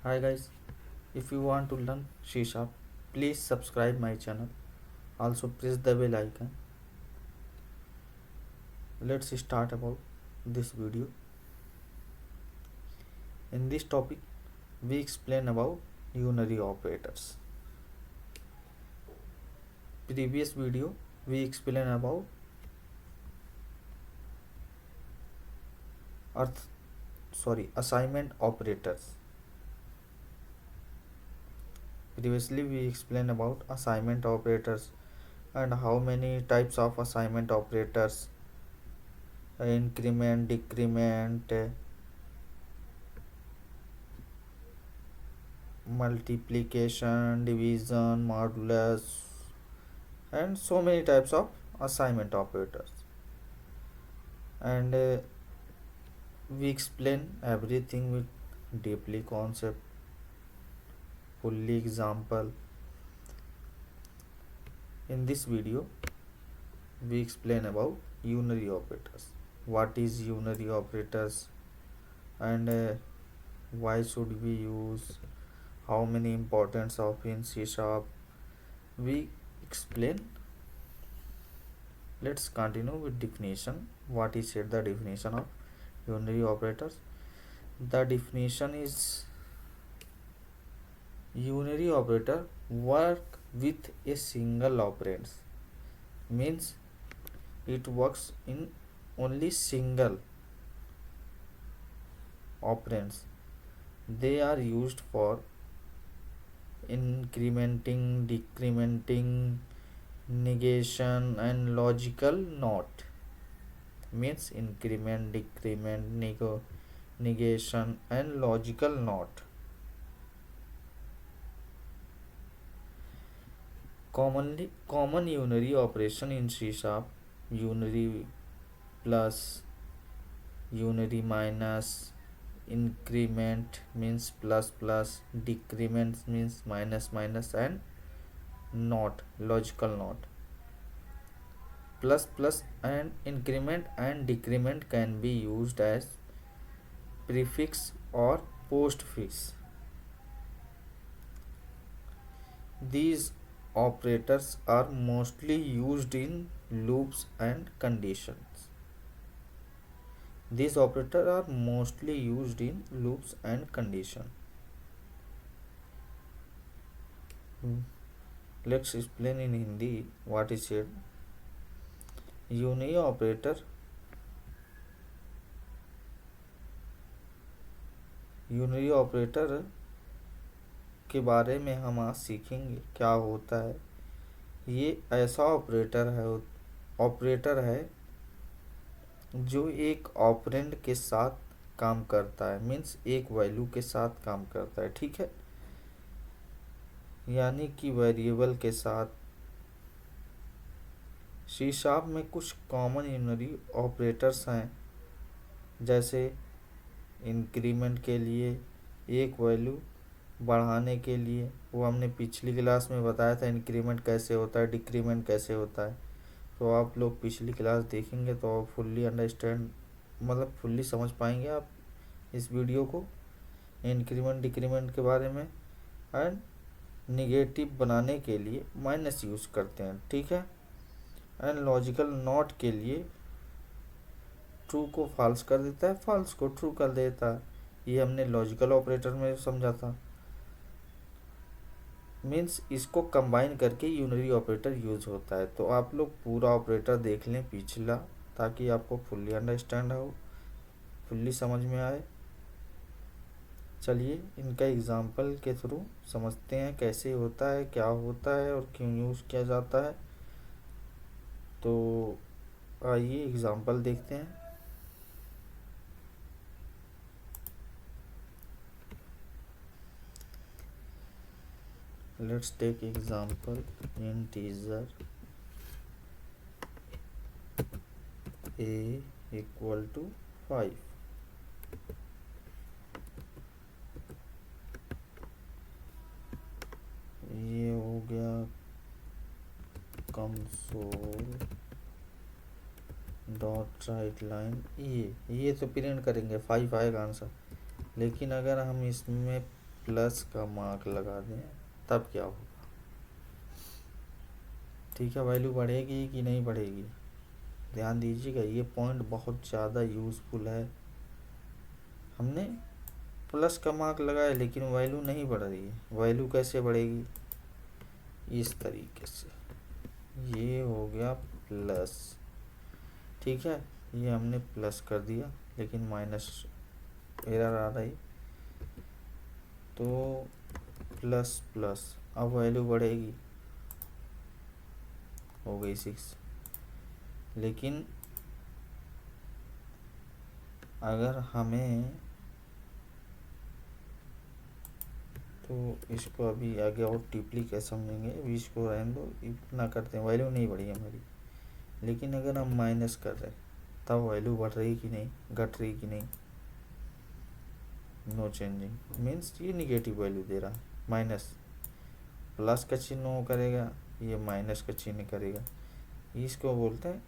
Hi guys, if you want to learn C Sharp, please subscribe my channel. Also press the bell icon. Let's start about this video. In this topic, we explain about unary operators. Previous video, we explain about assignment operators. Previously, we explained about assignment operators and how many types of assignment operators: increment, decrement, multiplication, division, modulus, and so many types of assignment operators. And we explain everything with deeply concept, fully example. In this video, we explain about unary operators. What is unary operators, and why should we use? How many importance of in C sharp? We explain. Let's continue with definition. What is the definition of unary operators? The definition is unary operator work with a single operand, means it works in only single operands. They are used for incrementing, decrementing, negation, and logical not. Means increment, decrement, negation, and logical not. Common unary operation in C sharp: unary plus, unary minus, increment means plus plus, decrement means minus minus, and not, logical not. Plus plus and increment and decrement can be used as prefix or postfix. These operators are mostly used in loops and conditions. These operators are mostly used in loops and condition. Let's explain in Hindi what is it. Unary operator के बारे में हम आज सीखेंगे क्या होता है। ये ऐसा ऑपरेटर है जो एक ऑपरेंड के साथ काम करता है, मीन्स एक वैल्यू के साथ काम करता है, ठीक है, यानी कि वेरिएबल के साथ। सी शार्प में कुछ कॉमन यूनरी ऑपरेटर्स हैं, जैसे इंक्रीमेंट के लिए एक वैल्यू बढ़ाने के लिए, वो हमने पिछली क्लास में बताया था इंक्रीमेंट कैसे होता है, डिक्रीमेंट कैसे होता है। तो आप लोग पिछली क्लास देखेंगे तो आप फुल्ली अंडरस्टैंड, मतलब फुल्ली समझ पाएंगे आप इस वीडियो को, इंक्रीमेंट डिक्रीमेंट के बारे में। एंड निगेटिव बनाने के लिए माइनस यूज़ करते हैं, ठीक है। एंड लॉजिकल नॉट के लिए ट्रू को फॉल्स कर देता है, फॉल्स को ट्रू कर देता है। ये हमने लॉजिकल ऑपरेटर में समझा था। मीन्स इसको कंबाइन करके यूनरी ऑपरेटर यूज होता है। तो आप लोग पूरा ऑपरेटर देख लें पिछला, ताकि आपको फुल्ली अंडरस्टैंड हो, फुल्ली समझ में आए। चलिए इनका एग्जाम्पल के थ्रू समझते हैं कैसे होता है, क्या होता है और क्यों यूज़ किया जाता है। तो आइए एग्जाम्पल देखते हैं। Let's take example integer a equal to 5. ये हो गया कंसोल डॉट राइट लाइन। ये तो प्रिंट करेंगे 5 आएगा आंसर। लेकिन अगर हम इसमें प्लस का मार्क लगा दें, तब क्या होगा? ठीक है, वैल्यू बढ़ेगी कि नहीं बढ़ेगी? ध्यान दीजिएगा, ये पॉइंट बहुत ज़्यादा यूज़फुल है। हमने प्लस का मार्क लगाया लेकिन वैल्यू नहीं बढ़ रही है। वैल्यू कैसे बढ़ेगी? इस तरीके से। ये हो गया प्लस, ठीक है, ये हमने प्लस कर दिया लेकिन माइनस एरर आ रही, तो प्लस प्लस, अब वैल्यू बढ़ेगी, हो गई 6। लेकिन अगर हमें, तो इसको अभी आगे और डीपली कैसे समझेंगे, अभी इसको रहने दो, इतना करते हैं। वैल्यू नहीं बढ़ी हमारी, लेकिन अगर हम माइनस कर रहे हैं तब वैल्यू बढ़ रही कि नहीं, घट रही कि नहीं? नो चेंजिंग, मीन्स ये निगेटिव वैल्यू दे रहा है। माइनस प्लस का चिन्ह वो करेगा, ये माइनस का चिन्ह करेगा, इसको बोलते हैं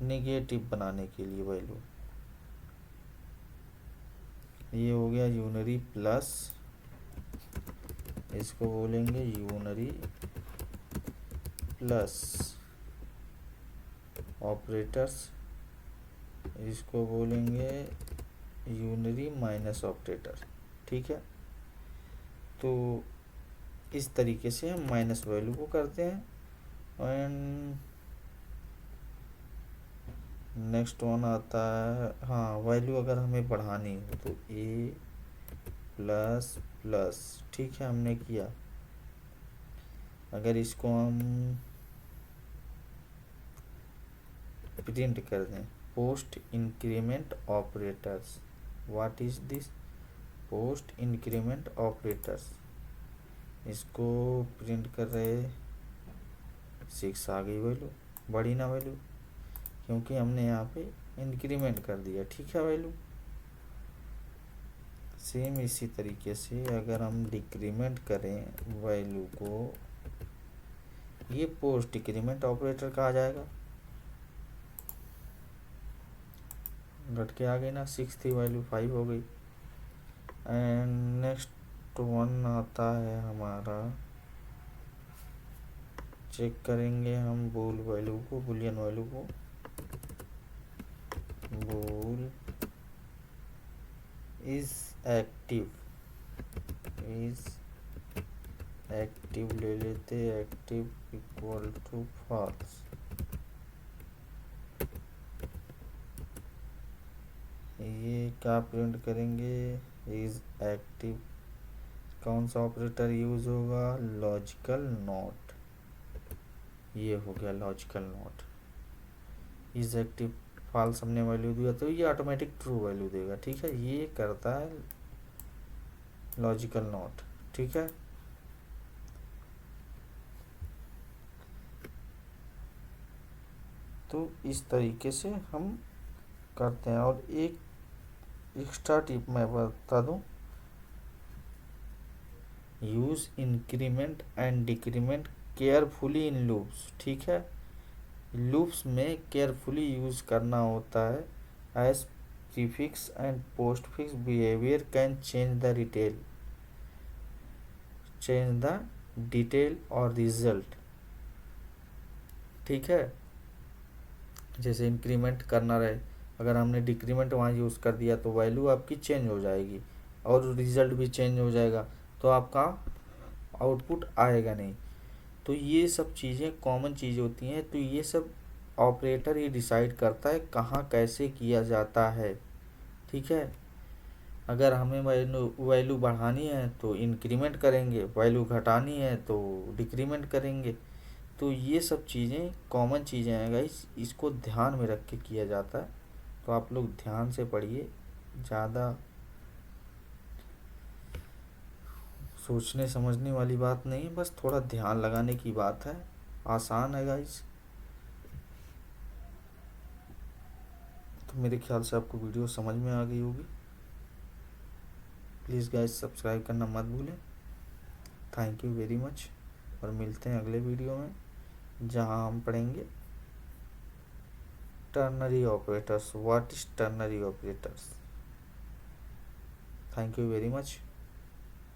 निगेटिव बनाने के लिए वैल्यू। ये हो गया यूनरी प्लस, इसको बोलेंगे यूनरी प्लस ऑपरेटर्स, इसको बोलेंगे यूनरी माइनस ऑपरेटर। ठीक है, तो इस तरीके से हम माइनस वैल्यू को करते हैं। एंड नेक्स्ट वन आता है, हाँ, वैल्यू अगर हमें बढ़ानी हो तो ए प्लस प्लस, ठीक है, हमने किया। अगर इसको हम प्रिंट कर दें, post increment operators, what is this? Post increment operators, इसको प्रिंट कर रहे, 6 आ गई वैल्यू, बढ़ी ना वैल्यू, क्योंकि हमने यहाँ पे इंक्रीमेंट कर दिया। ठीक है, वैल्यू सेम इसी तरीके से अगर हम डिक्रीमेंट करें वैल्यू को, ये पोस्ट डिक्रीमेंट ऑपरेटर कहा जाएगा। घट के आ गई ना, 6 थी वैल्यू, 5 हो गई। एंड नेक्स्ट वन आता है हमारा, चेक करेंगे हम बूल वैल्यू को, बुलियन वैल्यू को, बूल इज एक्टिव, इज एक्टिव ले लेते, एक्टिव इक्वल टू फॉल्स। ये क्या प्रिंट करेंगे? इज एक्टिव, कौन सा ऑपरेटर यूज होगा? लॉजिकल नॉट, ये हो गया logical not. Is active false हमने वैल्यू दिया तो ये ऑटोमेटिक ट्रू वैल्यू देगा। ठीक है, ये करता है लॉजिकल नॉट। ठीक है, तो इस तरीके से हम करते हैं। और एक एक्स्ट्रा टिप मैं बता दूं, use increment and decrement carefully in loops. ठीक है, लूप्स में केयरफुली यूज करना होता है, as prefix and postfix behaviour can change the detail और रिजल्ट। ठीक है, जैसे इंक्रीमेंट करना रहे, अगर हमने डिक्रीमेंट वहाँ यूज़ कर दिया तो वैल्यू आपकी चेंज हो जाएगी और रिजल्ट भी चेंज हो जाएगा, तो आपका आउटपुट आएगा नहीं। तो ये सब चीज़ें कॉमन चीज़ होती हैं, तो ये सब ऑपरेटर ही डिसाइड करता है कहाँ कैसे किया जाता है। ठीक है, अगर हमें वैल्यू बढ़ानी है तो इंक्रीमेंट करेंगे, वैल्यू घटानी है तो डिक्रीमेंट करेंगे। तो ये सब चीज़ें कॉमन चीज़ें हैं गाइस, इसको ध्यान में रख के किया जाता है। तो आप लोग ध्यान से पढ़िए, ज़्यादा सोचने समझने वाली बात नहीं है, बस थोड़ा ध्यान लगाने की बात है। आसान है गाइस। तो मेरे ख्याल से आपको वीडियो समझ में आ गई होगी। प्लीज़ गाइस सब्सक्राइब करना मत भूलें। थैंक यू वेरी मच, और मिलते हैं अगले वीडियो में जहां हम पढ़ेंगे ternary operators. What is ternary operators? Thank you very much.